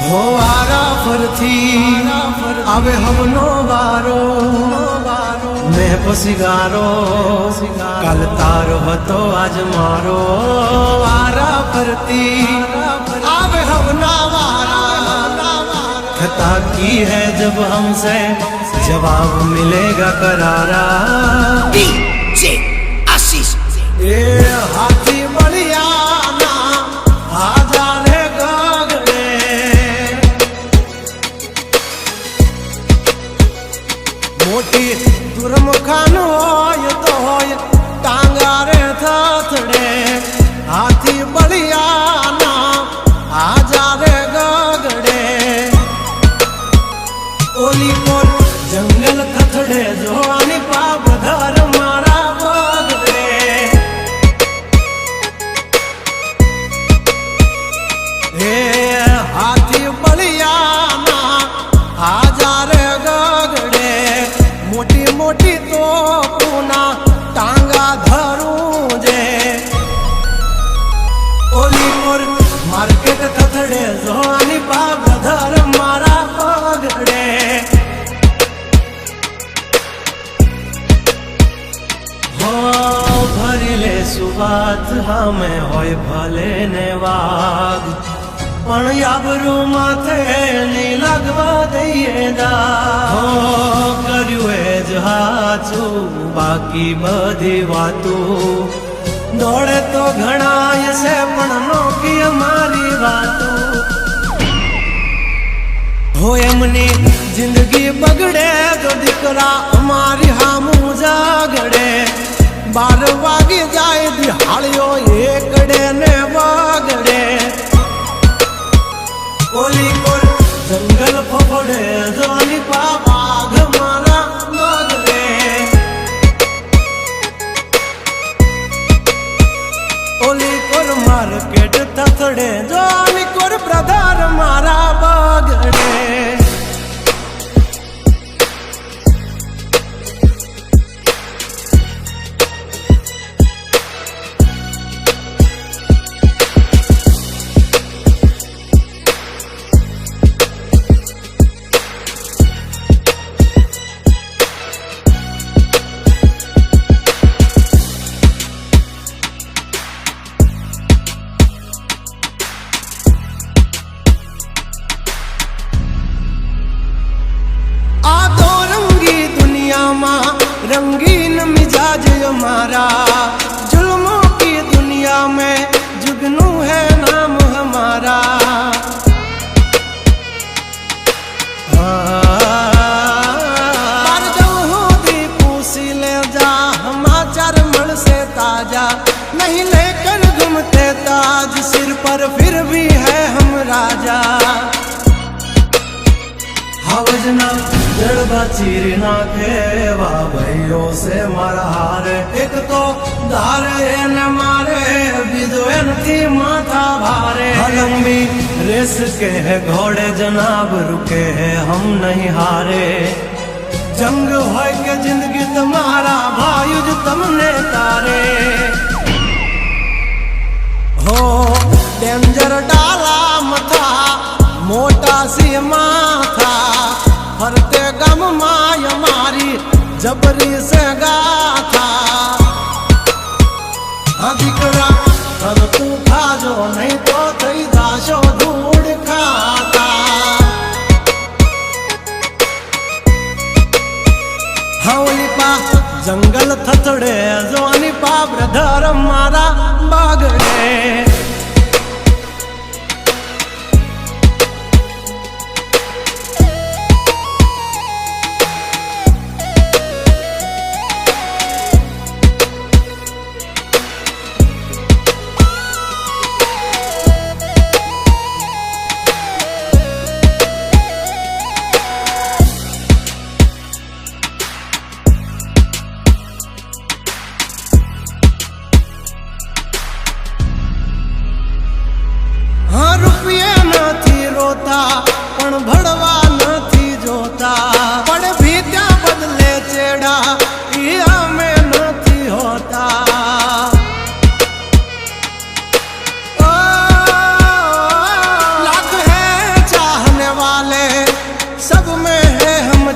हो आरा फरथी आवे हमनो वारो मैं पसिगारो कल तारो हतो आज मारो आरा फरती आवे हमना वारा खता की है जब हमसे जवाब मिलेगा करारा DJ आशीष ए हाथी बढ़िया ना आजा रे गगड़े मोटी दुर्मुखान होय तो होय टांगा रे थथड़े हाथी बढ़िया ना आजा रे गगड़े ओली कोर जंगल थथड़े जोनी पाप धर मारा बगड़े हे हाथी बढ़िया ना आजा रे गगड़े मोटी मोटी तो पूना टांगा धरू जे ओली कोर मार्केट थथड़े जोनी पाप धर मारा बगड़े भरिले सुबात हमें होय भले ने वाग पण याबरू माथे नहीं लगवा दઈએ दा हो કર્યું એ જ હાચું બાકી બધી વાતું દોડે તો ઘણાય છે પણ નોકી અમારી વાતું हो एमनी जिंदगी बगड़े तो दिकरा हमारी हामू जागड़े 12 वागे जाए दिहाड़ियों एकड़े ने वागड़े ओली कोर जंगल फफड़े जोनी बाघ मारा मगड़े ओली कोर मार्केट थथड़े जोनी कोर ब्रदर मारा बगड़े रंगीन मिजाज हमारा जुल्मों की दुनिया में जुगनू है नाम हमारा पर जो दी पूसी ले जा समाचार मन से ताजा नहीं लेकर घूमते ताज सिर पर फिर भी है हम राजा हवजना जड़बा चीर नाखे वाह भाइयों से मारा हारे एक तो धारे न मारे बिजोए थी माथा भारे लंबी रेस के है घोड़े जनाब रुके हैं हम नहीं हारे जंग हो के जिंदगी तुम्हारा भायुज तुमने तारे हो डेंजर डाला मथा मोटा सी माथा फरते गम माय मारी जबरी से गाथा अधिकरा तब तू खा जो नहीं तो थई दाशो धूड़ खाता हवली पा जंगल थथड़े जोनी पा ब्रदर मारा बागड़े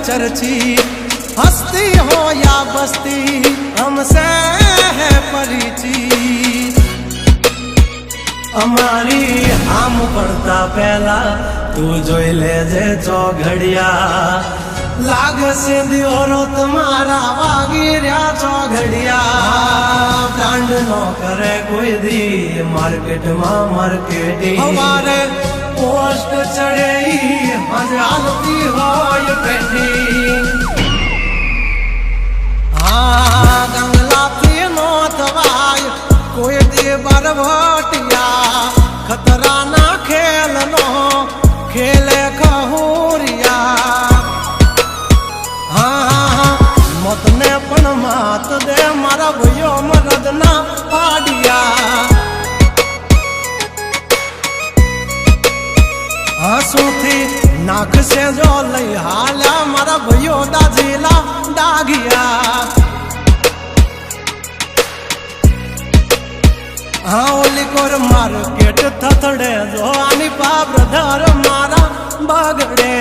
चर्चित हस्ती हो या बस्ती हमसे है परिचित અમારી આમ પડતા પહેલા તું જોઈ લેજે ચોઘડિયા લાગશે દિયોરો તમારા વાગી રહ્યા ચોઘડિયા બ્રાન્ડ નો કરે કોઈ દી માર્કેટમાં માર્કેટિંગ અમારે પોસ્ટ ચડે હજ હાલતી હોય પેન્ડિંગ ગંગલાથી નો થવાય કોઈ દી બરવટિયા खतराना खेल नो खेले खहुरिया हाँ मत ने पण मात दे मारा भैयो मरद ना पाडिया हंसू थी नाक से जो लई हाल्या मारा भैयो दाजीला डागिया हाँ ओली कोर मार्केट थथड़े जो आनी पा ब्रदर मारा बगड़े